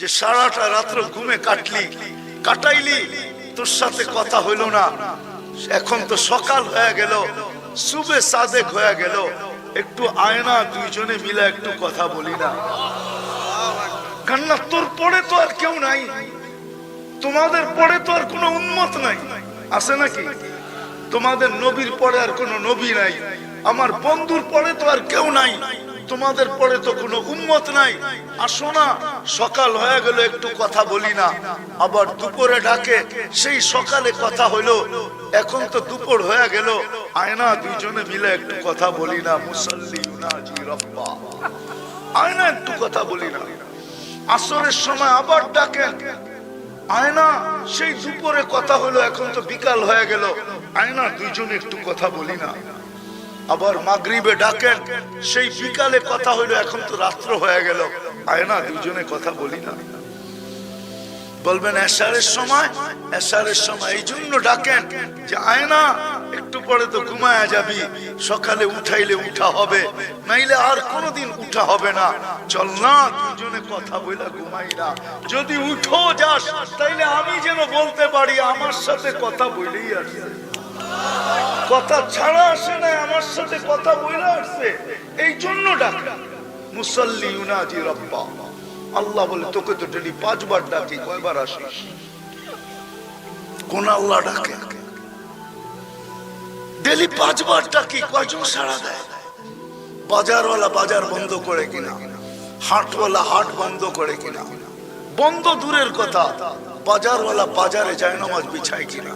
যে সারাটা রাত্র ঘুমে কাটাইলি, তোর সাথে কথা হইল না, এখন তো সকাল হয়ে গেল, সুবে সাদেক হয়ে গেল, একটু আয়না দুইজনে মিলে একটু কথা বলি না। কান্না তোর পরে তো আর কেউ নাই, তোমাদের পরে তো আর কোনো উম্মত নাই, আছে নাকি? তোমাদের নবীর পরে আর কোনো নবী নাই, আমার বন্ধুর পরে তো আর কেউ নাই, তোমাদের পরে তো কোনো উম্মত নাই। আসো না, সকাল হয়ে গেল, একটু কথা বলি না। আবার দুপুরে ডাকে, সেই সকালে কথা হইলো, এখন তো দুপুর হয়ে গেল, আয়না দুইজনে মিলে একটু কথা বলি না। মুসাল্লি ইউনাজি রাব্বা, আয়না একটু কথা বলি না। আসরের সময় আবার ডাকেন, আয়না সেই দুপুরে কথা হলো, এখন তো বিকাল হয়ে গেল, আয়না দুইজনে একটু কথা বলি না। আবার মাগরিবে ডাকেন, সেই বিকালে কথা হইলো, এখন তো রাত্র হয়ে গেল, আয়না দুইজনে কথা বলি না। বলবেন এশারের সময় এই জন্য ডাকেন যে আয়না একটু পরে তো ঘুমায়া যাবি, সকালে উঠাইলে উঠা হবে, নাইলে আর কোনোদিন উঠা হবে না, চল না দুজনে কথা বইলা ঘুমাই না। যদি উঠো যাস, তাইলে আমি যেন বলতে পারি আমার সাথে কথা বইলেই আসছে, কথা ছাড়া আসে না, আমার সাথে কথা বইলা আসছে, এই জন্য ডাকা। মুসাল্লি ইউনাজি রাব্বা, আল্লাহ বলে তোকে তো ডেলি 5 বার ডাকি, কয়বার আসিস? কোন আল্লাহ ডাকে? ডেলি 5 বার ডাকি, কয়জন সাড়া দেয়? বাজারওয়ালা বাজার বন্ধ করে কিনা, হাটওয়ালা হাট বন্ধ করে কিনা, বন্ধ দূরের কথা, বাজারওয়ালা বাজারে যায় নামাজ বিছায় কিনা,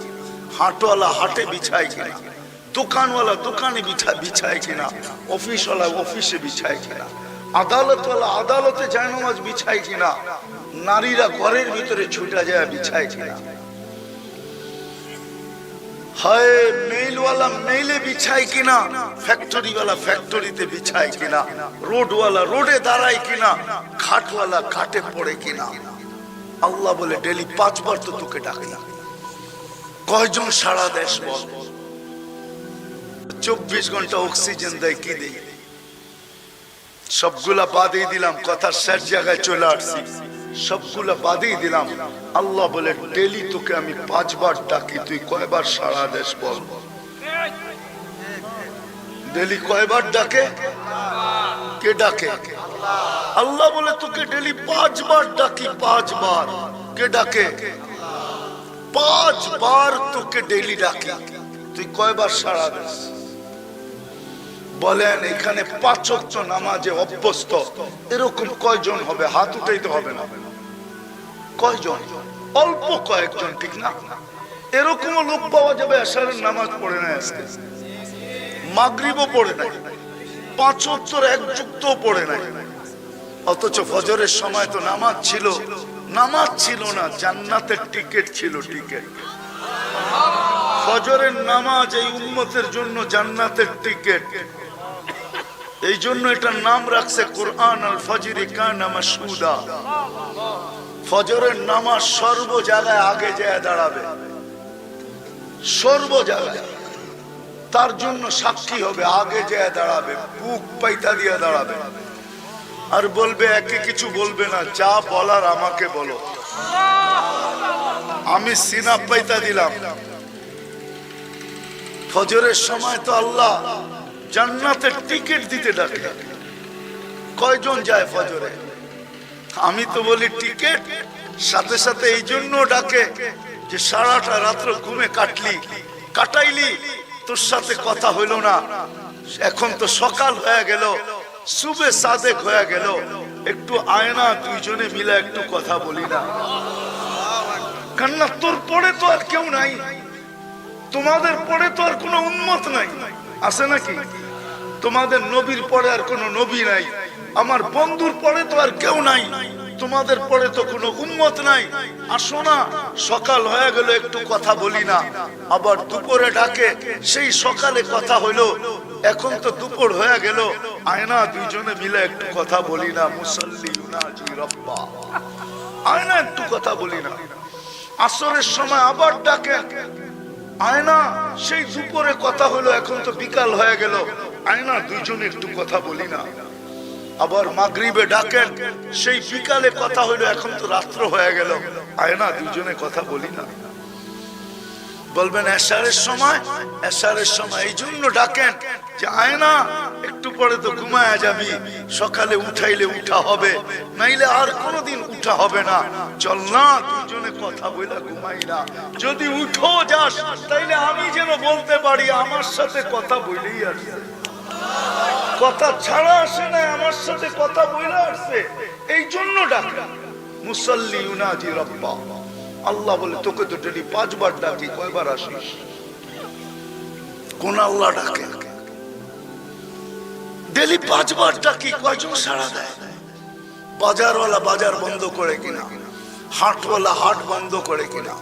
হাটওয়ালা হাটে বিছায় কিনা, দোকানওয়ালা দোকানে বিছায় কিনা, অফিসওয়ালা অফিসে বিছায় কিনা, আদালতওয়ালা আদালতে যায় নামাজ বিছায় কিনা, নারীরা ঘরের ভিতরে ছুটা যায় বিছায় কিনা, হায় মেইলওয়ালা মেইলে বিছায় কিনা, ফ্যাক্টরিওয়ালা ফ্যাক্টরিতে বিছায় কিনা, রোডওয়ালা রোডে দাঁড়ায় কিনা, ঘাটওয়ালা ঘাটে পড়ে কিনা। আল্লাহ বলে ডেলি 5 বার তো তোকে ডাকি, কয়জন সারা দেশ বল? 24 ঘন্টা অক্সিজেন দেয় কি দেয়? সবগুলা বাদই দিলাম, কথার শেষ জায়গায় চলে আসছি, সবগুলা বাদই দিলাম। আল্লাহ বলে ডেলি তোকে আমি 5 বার ডাকি, তুই কয়বার সারা দেশ বল? ডেলি কয়বার ডাকে? কে ডাকে? আল্লাহ বলে তোকে ডেলি 5 বার ডাকি, 5 বার। কে ডাকে? 5 বার তোকে ডেলি ডাকি, তুই কয়বার সারা দেশ? বলেন এখানে 5 ওয়াক্ত নামাজে অভ্যস্ত এরকম কয়জন হবে? হাত উঠাইতে হবে না, কয়জন? অল্প কয়েকজন, ঠিক না? এরকমও লোক পাওয়া যাবে এশারের নামাজ পড়ে না, আজকে মাগরিবও পড়ে নাই, 5 ওয়াক্তের এক যুক্তও পড়ে নাই, অথচ ফজরের সময় তো নামাজ ছিল না, জান্নাতের টিকিট ছিল, টিকিট। ফজরের নামাজ এই উম্মতের জন্য জান্নাতের টিকিট, এই জন্য এটার নাম রাখছে কুরআন আল ফজরি কানা মাশহুদা। ফজরের নামাজ সর্ব জায়গায় আগে যায় দাঁড়াবে, সর্ব জায়গায়, তার জন্য সাক্ষী হবে, আগে যায় দাঁড়াবে, বুক পাইতা দিয়ে দাঁড়াবে, আর বলবে, একে কিছু বলবে না, যা বলার আমাকে বলো, আমি সিনা পাইতা দিলাম। ফজরের সময় তো আল্লাহ জান্নাতের টিকিট দিতে ডাকে, কয়জন যায় ফজরে? আমি তো বলি টিকিট, সাথে সাথে এই জন্য ডাকে যে সারাটা রাত্র ঘুমে কাটাইলি, তোর সাথে কথা হইল না, এখন তো সকাল হয়ে গেল, সুবে সাদেক হয়ে গেল, একটু আয়না দুইজনে মিলে একটু কথা বলি না। কান্না তোর পরে তো আর কেউ নাই, তোমাদের পরে তো আর কোনো উম্মত নাই, আছে নাকি? তোমাদের নবীর পরে আর কোনো নবী নাই, আমার বন্ধুর পরে তো আর কেউ নাই, তোমাদের পরে তো কোনো উম্মত নাই। আসো না, সকাল হয়ে গেল, একটু কথা বলি না। আবার দুপুরে ডাকে, সেই সকালে কথা হইলো, এখন তো দুপুর হয়ে গেল, আয়না দুইজনে মিলে একটু কথা বলি না। মুসাল্লি ইউনাজি রাব্বা, আয়না একটু কথা বলি না। আসরের সময় আবার ডাকে, আয়না সেই দুপুরে কথা হলো, এখন তো বিকাল হয়ে গেল, আয়না দুইজনে একটু কথা বলি না। আবার মাগরিবে ডাকেন, সেই বিকালে কথা হইলো, এখন তো রাত্র হয়ে গেল, আয় না দুজনে কথা বলি না। বলবেন এশারের সময়, এশারের সময় এই জন্য ডাকেন যে আয় না, একটু পরে তো ঘুমায়া যাবি, সকালে উঠাইলে উঠা হবে, নাইলে আর কোনোদিন উঠা হবে না, চল না দুজনে কথা বইলা ঘুমাই না। যদি উঠো যাস তাইলে আমি যেন বলতে পারি আমার সাথে কথা বইলেই আসছে, কথা ছাড়া আসে না, আমার সাথে কথা বইলা আসছে, এই জন্য ডাকেন। মুসাল্লি ইউনাজি রাব্বা, আল্লাহ বলে তোকে তো ডেলি 5 বার ডাকি, কয়বার আসিস? কোন আল্লাহ ডাকে? ডেলি 5 বার ডাকি, কয়জন সাড়া দেয়? বাজারওয়ালা বাজার বন্ধ করে কিনা, হাটওয়ালা হাট বন্ধ করে কিনা,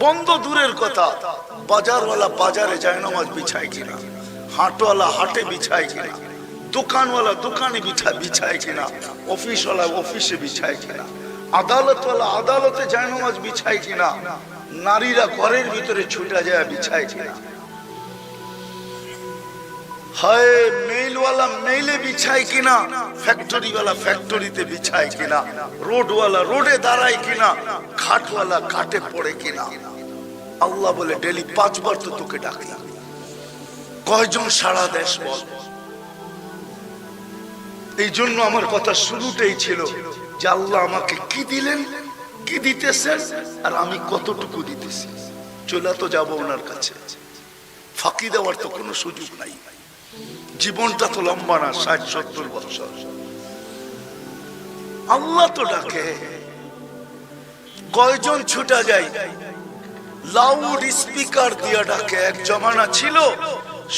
বন্ধ দূরের কথা, বাজারওয়ালা বাজারে যায় নামাজ বিছায় কিনা, হাটওয়ালা হাটে বিছায় কিনা, দোকানওয়ালা দোকানে বিছায় কিনা, অফিসওয়ালা অফিসে বিছায় কিনা, আদালতওয়ালা আদালতে যায় নামাজ বিছায় কিনা, নারীরা ঘরের ভিতরে ছুটা যায় বিছায় কিনা, হায় মেইলওয়ালা মেইলে বিছায় কিনা, ফ্যাক্টরিওয়ালা ফ্যাক্টরিতে বিছায় কিনা, রোডওয়ালা রোডে দাঁড়ায় কিনা, ঘাটওয়ালা ঘাটে পড়ে কিনা। আল্লাহ বলে ডেলি 5 বার তো তোকে ডাকি, কয়জন সারা দেশ বল? এই জন্য আমার কথা শুরুতেই ছিল যে আল্লাহ আমাকে কি দিলেন, কি দিতেছেন, আর আমি কতটুকু দিতেছি। চলে তো যাবো ওনার কাছে, ফাঁকি দেওয়ার তো কোনো সুযোগ নাই, জীবনটা তো লম্বা না, 60-70 বছর। আল্লাহ তো ডাকে, কয়জন ছুটা যায়, লাউড স্পিকার দিয়ে ডাকে। এক জমানা ছিল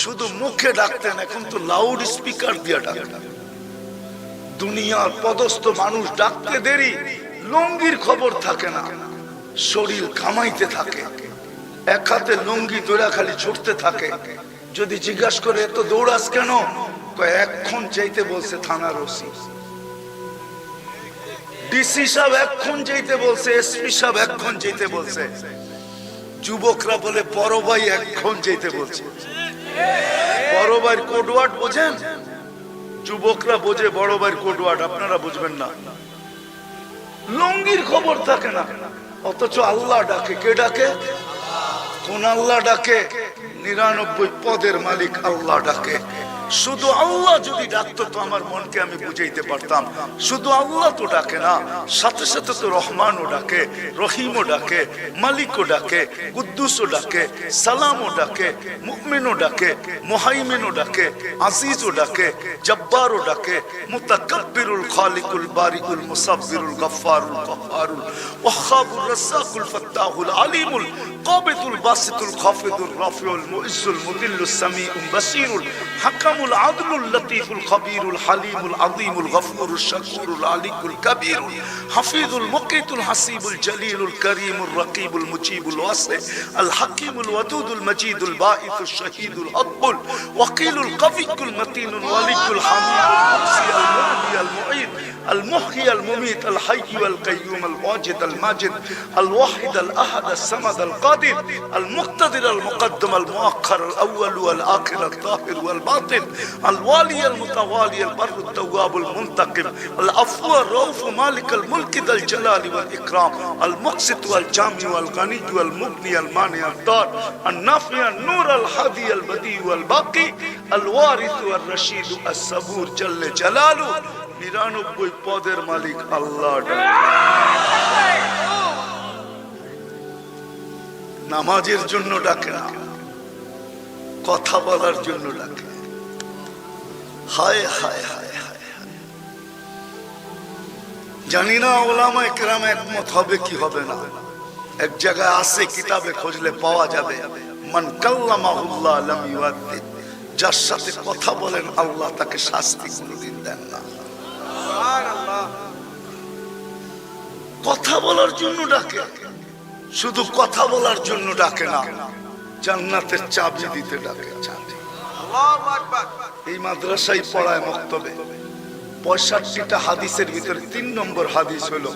শুধু মুখে ডাকতেন, এখন তো লাউড স্পিকার দিয়ে ডাকে। দুনিয়ার পদস্থ মানুষ ডাকতে দেরি, লুঙ্গির খবর থাকে না, শরীর কামাইতে থাকে, এক হাতে লুঙ্গি ধরে খালি ছুটতে থাকে। যদি জিজ্ঞাসা করে এত দৌড়াস কেন, এক্ষণ চাইতে বলছে থানার ওসি, ডিসি সাহেব এক্ষণ চাইতে বলছে, এসপি সাহেব এক্ষণ চাইতে বলছে। যুবকরা বলে বড় ভাই এক্ষণ চাইতে বলছে। বড় ভাইয়ের কোডওয়ার্ড বোঝেন? যুবকরা বোঝে বড় ভাইয়ের কোডওয়ার্ড, আপনারা বুঝবেন না। লুঙ্গির খবর থাকে না, অথচ আল্লাহ ডাকে। কে ডাকে? কোন আল্লাহ ডাকে? 99 পদের মালিক আল্লাহ ডাকে। শুধু আল্লাহ যদি ডাকতো তো আমার মনকে আমি বুঝাইতে পারতাম। শুধু আল্লাহ তো ডাকে না, সাথে সাথে তো রহমানও ডাকে, রহিমও ডাকে, মালিকও ডাকে, কুদ্দুসও ডাকে, সালামও ডাকে, মুমিনও ডাকে, মুহাইমিনও ডাকে, আজিজও ডাকে, জব্বারও ডাকে, মুতাকাব্বিরুল খালিকুল বারিকুল মুসাব্বিরুল গফফারুল কহ্হারুল ওয়াহ্হাবুর রাজ্জাকুল ফাত্তাহুল আলিমুল কাবিদুল বাসিতুল খাফিদুর রাফিউল মুইজ্জুল মুদিল্লুস সামিউল বাসীরুল হাকামুল আদলুল লতীফুল খবীরুল হালিমুল আযীমুল গফুরুশ শাকুরুল আলিকুল কবীরুল হাফিজুল মুকিতুল হাসিবুল জলিলুল করিমুর রকিবুল মুজিবুল ওয়াসি আল হাকিমুল ওয়াদুদুল মজিদুল বাঈসুশ শহীদুল আকবুল ওয়াকিলুল কবিকুল মতিনুল ওয়ালিকুল হামিদুল মুহসি আল মুহয়ি আল মুঈদ المحيي المميت الحي والقيوم الواجد الماجد الواحد الأحد الصمد القادر المقتدر المقدم المؤخر الأول والآخر الظاهر والباطن الوالي المتوالي البر التواب المنتقم العفو الرؤوف مالك الملك ذا الجلال والإكرام المقسط والجامع والغني والمغني المانع الضار النافع النور الهادي البديع والباقي الوارث والرشيد الصبور جل جلاله 99 পদের মালিক আল্লাহ। নামাজের জন্য ডাকে না, কথা বলার জন্য ডাকে। হায় হায় হায় হায়, জানি না ওলামায়ে কেরাম একমত হবে কি হবে না। এক জায়গায় আছে, কিতাবে খুঁজলে পাওয়া যাবে, মান কাল্লামাহুল্লাহ লাম ইউআদ্দিব, যার সাথে কথা বলেন আল্লাহ তাকে শাস্তি কোনোদিন দেন না। কথা বলার জন্য ডাকে, শুধু কথা বলার জন্য ডাকে না, জান্নাতের চাবি দিতে ডাকে। এই মাদ্রাসায় পড়ায় মক্তবে 65টা হাদিসের ভিতরে 3 নম্বর হাদিস হলো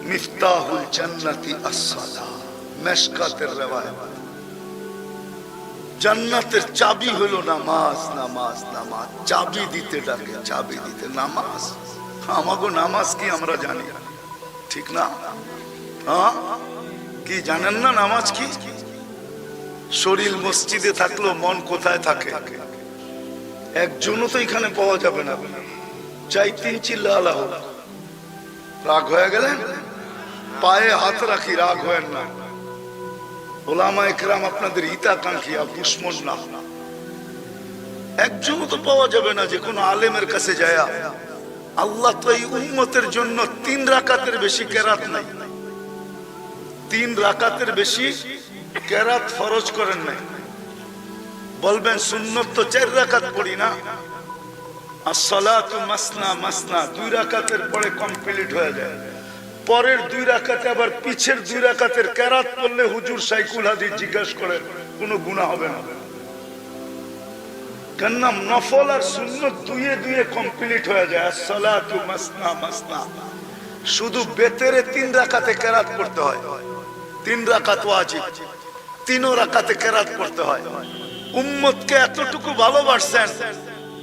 মিফতাহুল জান্নাতি আস-সালাহ, মিশকাতের রিওয়ায়াত। জান্নাতের চাবি হলো নামাজ। নামাজ নামাজ চাবি দিতে ডাকে, চাবি দিতে নামাজ। আমাগো নামাজ কি আমরা জানি? ঠিক না? হ্যাঁ, কি জানেন না নামাজ কি? শরীর মসজিদে থাকলো মন কোথায় থাকে? একজনও তো এখানে পাওয়া যাবে না। চাই তিন চিল্লা আল্লাহ। রাগ হয়ে গেলেন? পায়ে হাত রাখি, রাগ হয় না। ওলামা একরাম আপনাদের হিতাকাঙ্ক্ষী, দুশ্মন না। একজনও তো পাওয়া যাবে না যে কোনো আলেমের কাছে যায়। আল্লাহ তো এই উম্মতের জন্য 3 রাকাতের বেশি কেরাত নাই। 3 রাকাতের বেশি কেরাত ফরজ করেন নাই। বলবেন সুন্নত তো 4 রাকাত পড়ি না। আসসালাতু মাসনা মাসনা, 2 রাকাতের পরে কমপ্লিট হয়ে যায়। পরের 2 রাকাতে আবার পিছের 2 রাকাতের কেরাত পড়লে হুজুর সাইকুল হাদিস জিজ্ঞাসা করেন, কোনো গুনাহ হবে না। কেন? নফল আর সুন্নত দুয়ে দুয়ে কমপ্লিট হয়ে যায়। আসসালাতু মাসনা মাসনা। শুধু বেতেরে 3 রাকাতে কেরাত পড়তে হয়। 3 রাকাত ওয়াজিব, 3 রাকাতে কেরাত পড়তে হয়। উম্মতকে এতটুকু ভালোবাসছেন,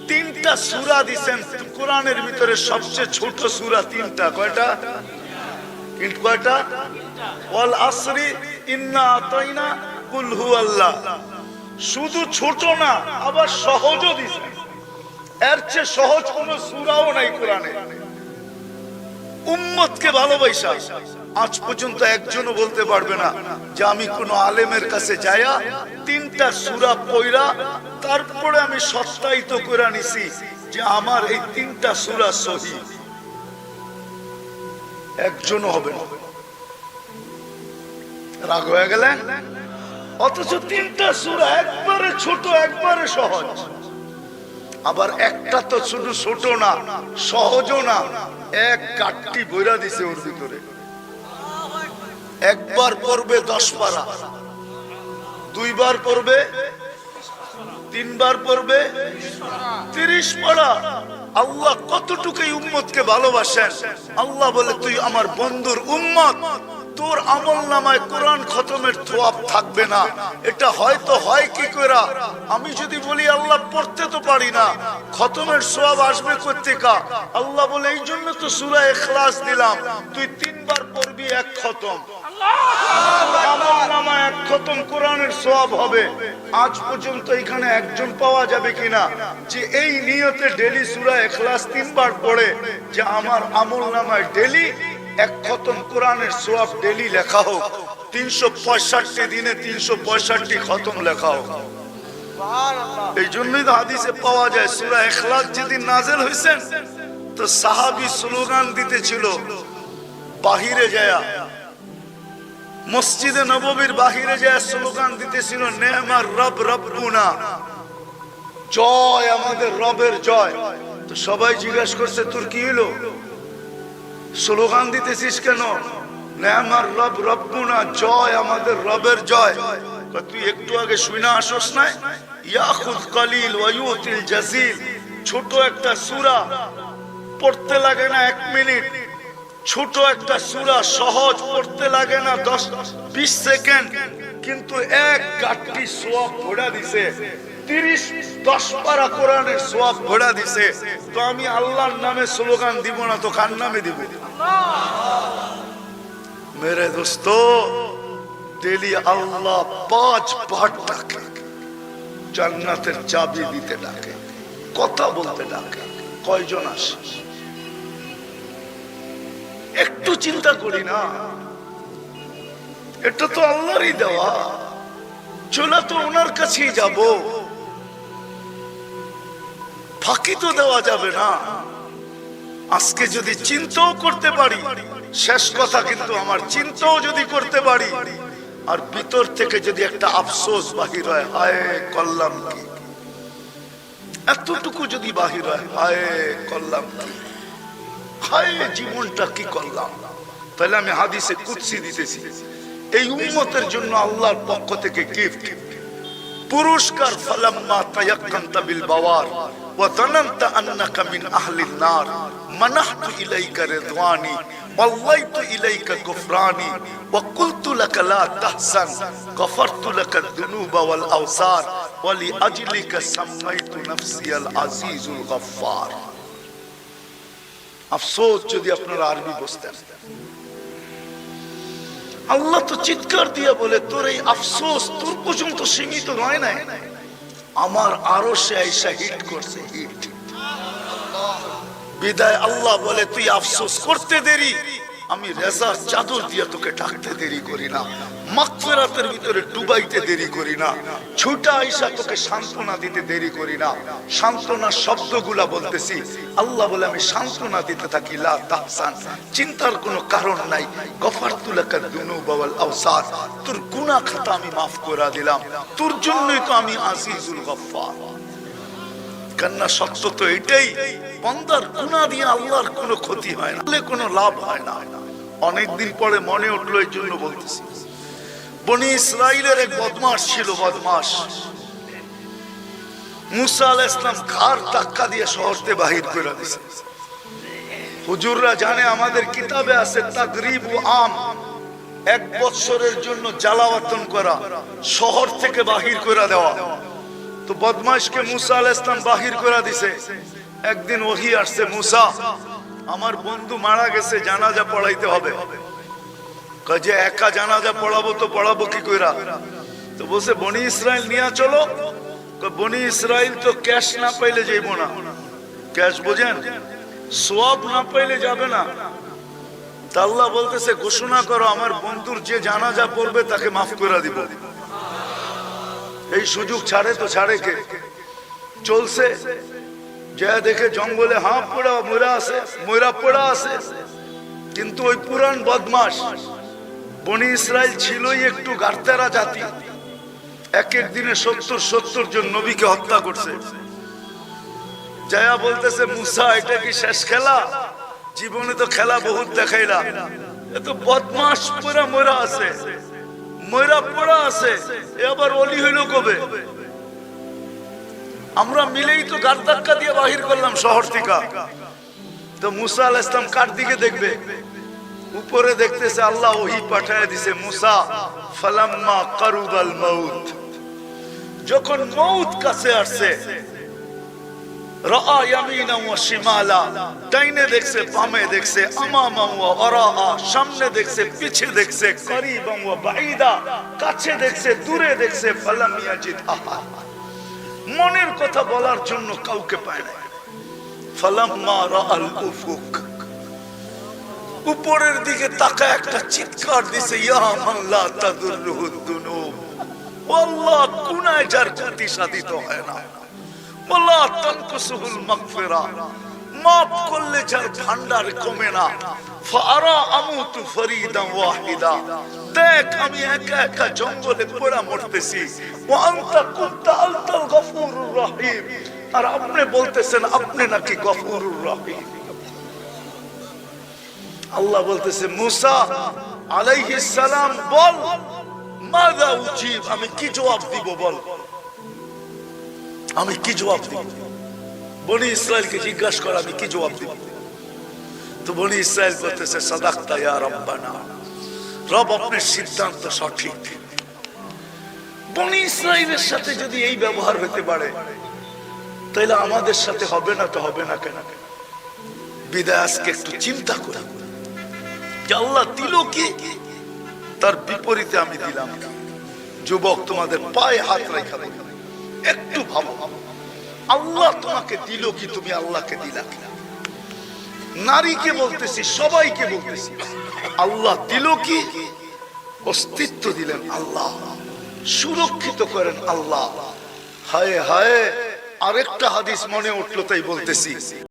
3টা সূরা দিবেন। কোরআনের ভিতরে সবচেয়ে ছোট সূরা 3টা। কয়টা? কয়টা? ওয়াল আসরি ইন্না আতাইনা কুল হুয়াল্লাহ। শুধু ছোট না, আবার সহজও দিছেন। এর চেয়ে সহজ কোন সূরাও নাই কোরআনে। উম্মতকে ভালোবাসা আজ পর্যন্ত একজনও বলতে পারবে না যে আমি কোন আলেমের কাছে যায়া 3টা সূরা পড়া তারপরে আমি সত্যায়িত করে নিছি যে আমার এই 3টা সূরা সহিহ। একজনও হবে না। রাগ হয়ে গেলেন? অথচ 3টা সূরা একবারে ছোট, একবারে সহজ। আবার একটা তো শুধু ছোট না, সহজও না, এক কাটটি বইরা দিছে ওর ভিতরে। একবার পড়বে 10 পারা, 2 বার পড়বে 3 বার পড়বে 30 পারা। আল্লাহ কতটুকু উম্মতকে ভালোবাসেন। আল্লাহ বলে তুই আমার বন্ধুর উম্মত, তোর আমলনামায় কোরআন খতমের থোয়াব থাকবে না। এটা হয়তো হয় কি করে? আমি যদি বলি আল্লাহ পড়তে তো পারি না, খতমের সওয়াব আসবে কোত্থেকে? আল্লাহ বলে এই জন্য তো সূরা ইখলাস দিলাম, তুই 3 বার পড়বি 1 খতম। আমলনামায় 1 খতম কোরআনের সওয়াব হবে। আজ পর্যন্ত এখানে একজন পাওয়া যাবে কিনা যে এই নিয়তে ডেলি সূরা ইখলাস 3 বার পড়ে যে আমার আমলনামায় ডেলি 1 খতম কোরআনের সওয়াব ডেলি লেখা হোক, 365 দিনে 365 খতম লেখা হোক। এই জন্যই তো হাদিসে পাওয়া যায় সূরা ইখলাস যেদিন নাযিল হইছেন তো সাহাবী স্লোগান দিতেছিল বাহিরে যায়, মসজিদে নববীর বাহিরে যায় স্লোগান দিতেছিল নেমার রব রব্বুনা, জয় আমাদের রবের জয়। তো সবাই জিজ্ঞাসা করছে তোর কি হলো, স্লোগান দিতেছিস কেন? নেমার রব রব্বুনা, জয় আমাদের রবের জয়। তুই একটু আগে শুনে আসোস না, ইয়াখুদ কলিল ওয়া ইউতিল জাজিল। ছোট একটা সূরা, পড়তে লাগে না 1 মিনিট। ছোট একটা সূরা, সহজ, পড়তে লাগে না 10-20 সেকেন্ড, কিন্তু 1 গাঁটটি সওয়াব ভরা দিছে। 10 পারা কোরআনের সওয়াব ভরা দিছে। তো আমি আল্লাহর নামে স্লোগান দিব না তো কার নামে দিব? মেরে দোস্ত, ডেলি আল্লাহ 5 বার ডাকে, জান্নাতের চাবি দিতে ডাকে, কথা বলতে ডাকে। কয়জন আসে? একটু চিন্তা করি না, এটা তো আল্লাহরই দেওয়া, চলে তো ওনার কাছেই যাব, ফাঁকি তো দেওয়া যাবে না। আজকে যদি চিন্তাও করতে পারি, শেষ কথা কিন্তু আমার চিন্তাও যদি করতে পারি আর ভিতর থেকে যদি একটা আফসোস বাহির হয়, হায় করলাম কি, এতটুকু যদি বাহির হয়, হায় করলাম কি, হায় জীবনটা কি করলাম, তাহলে আমি হাদিসে কুদসি দিতেছি। এই উম্মতের জন্য আল্লাহর পক্ষ থেকে গিফট, পুরস্কার। ফালাম্মা তায়াক্কানতা বিল বাওয়ার ওয়া যানানতা আন্নাকা মিন আহলিন নার মানাহতু ইলাইকা রিদওয়ানি ওয়াল্লাইতু ইলাইকা গুফরানি ওয়া কুলতু লাকা লা তাহসান গফারতু লাকা যুনুবা ওয়াল আওসার ওয়ালি আজলিকা সাম্মাইতু নাফসিয়াল আজিজুল গফফার। আফসোস যদি আপনারা আরবি বুঝতেন। আল্লাহ তো চিৎকার দিয়ে বলে তোর এই আফসোস তোর পর্যন্ত সীমিত নয় না, আমার আরো সে আইসা হিট করছে, হিট। বিদায় আল্লাহ বলে তুই আফসোস করতে দেরি, আমি রেজার চাদর দিয়ে তোকে ডাকতে দেরি করি না, মাগফিরাতের ভিতরে ডুবাইতে দেরি করি না, ছুটা আইসা তোকে সান্ত্বনা দিতে দেরি করি না। সান্ত্বনার শব্দগুলা বলতেছি, আল্লাহ বলে আমি সান্ত্বনা দিতে থাকি, লা তাহসান, চিন্তার কোনো কারণ নাই, গফারতু লাকা যুনুবা ওয়াল আওসার, তোর গুনাহ খাতা আমি মাফ করে দিলাম, তোর জন্যই তো আমি আজিজুল গফফার। কান্না সত্য তো এটাই, বান্দার গুনাহ দিয়ে আল্লাহর কোনো ক্ষতি হয় না, কোনো লাভ হয় না। অনেকদিন পরে মনে উঠলো, এই জন্য বলতেছি। বনি ইসরাইলের এক বদমাস ছিল, বদমাস। মুসা আলাইহিস সালাম ঘাড় ধাক্কা দিয়ে শহরতে বাহির করে দিয়েছে। হুজুররা জানে, আমাদের কিতাবে আছে তাগরিবু আম, 1 বছরের জন্য জ্বালাওয়াতন করা, শহর থেকে বাহির করে দেওয়া। তো বদমাশকে মুসা আলাইহিস সালাম বাহির করে দিছে। একদিন ওহী আসছে, মুসা আমার বন্ধু মারা গেছে, জানাজা পড়াইতে হবে। কাজে একা জানাজা পড়াবো তো পড়াবো কি কইরা? তো বলছে বনি ইসরাইল নিয়ে চলো। বনি ইসরাইল তো ক্যাশ না পাইলে যাইবো না। ক্যাশ বোঝেন, সওয়াব না পাইলে যাবে না। তা আল্লাহ বলতেছে ঘোষণা করো আমার বন্ধুর যে জানাজা পড়বে তাকে মাফ করে দিব। এই সুযোগ ছাড়ে তো ছাড়ে কে? চলছে যা দেখে জঙ্গলে হাঁপ পড়া ময়রা আছে, ময়রা পড়া আছে। কিন্তু ওই পুরান বদমাস বনি ইসরাইল ছিলই একটু গার্তেরা জাতি। এক এক দিনে 70 জন নবীকে হত্যা করছে। জায়া বলতেছে মুসা এটা কি শেষ খেলা? জীবনে তো খেলা বহুত দেখাইলা, এত বদমাস পুরা ময়রা আছে, ময়রা পড়া আছে, এবার অলি হইল কবে? আমরা মিলেই তো গার ধাক্কা দিয়ে বাহির করলাম শহর থেকে। তো মুসা আলাইহিস সালাম কার দিকে দেখবে? উপরে দেখতেছে আল্লাহ ওহী পাঠায় দিছে, মুসা ফালাম্মা কারুবাল মাউত, যখন মউত কাছে আসছে, রাআ ইয়ামিনা ওয়া শিমালা, ডাইনে দেখছে বামে দেখছে, আমামা ওয়া ওয়ারাআ, সামনে দেখছে পিছে দেখছে, করিবাম ওয়া বাঈদা, কাছে দেখছে দূরে দেখছে, ফালাম ইয়াজিদ আহাদ, মনের কথা বলার জন্য কাউকে পায় না। ফালাম্মা রাআল উফুক, উপরের দিকে তাকায় একটা চিৎকার দিছে, ইয়া মান লা তাদুররুহু দুনুব, আল্লাহ গুনাহ যার ক্ষতি সাধিত হয় না, ওয়ালা তানকুসুল মাগফিরা, মাফ করলে যার ভান্ডার কমে না, ফাআরা আমুতু ফরিদান ওয়াহিদা, দেখ আমি একা একা জঙ্গলে পড়া মরতেছি, ওয়া আনতা কুনতা আনতাল গফুরুর রহিম, আর আপনি বলতেছেন আপনি নাকি গফুরুর রহিম। আল্লাহ বলতেছে মুসা আলাইহিস সালাম বল, মাযা উজিব, আমি কি জবাব দিব বল, আমি কি জবাব দিব? বনি ইসরাইলকে জিজ্ঞাসা কর আমি কি জবাব দিব। তো বনি ইসরাইল বলতেছে সাদাকতা ইয়া রাব্বানা, রব আপনার সিদ্ধান্ত সঠিক। বনি ইসরাইলের সাথে যদি এই ব্যবহার হতে পারে তাহলে আমাদের সাথে হবে না তো হবে না কেন? বিদায় আজকে একটু চিন্তা করি যে আল্লাহ দিল কি, তার বিপরীতে আমি দিলাম। যুবক তোমাদের পায়ে হাত রাখা একটু ভাবো, আল্লাহ তোমাকে দিল কি, তুমি আল্লাহকে দিলা কি? নারীকে বলতেছি, সবাইকে বলতেছি, আল্লাহ দিল কি? অস্তিত্ব দিলেন আল্লাহ, সুরক্ষিত করেন আল্লাহ। হায় হায়, আরেকটা হাদিস মনে উঠলো তাই বলতেছি।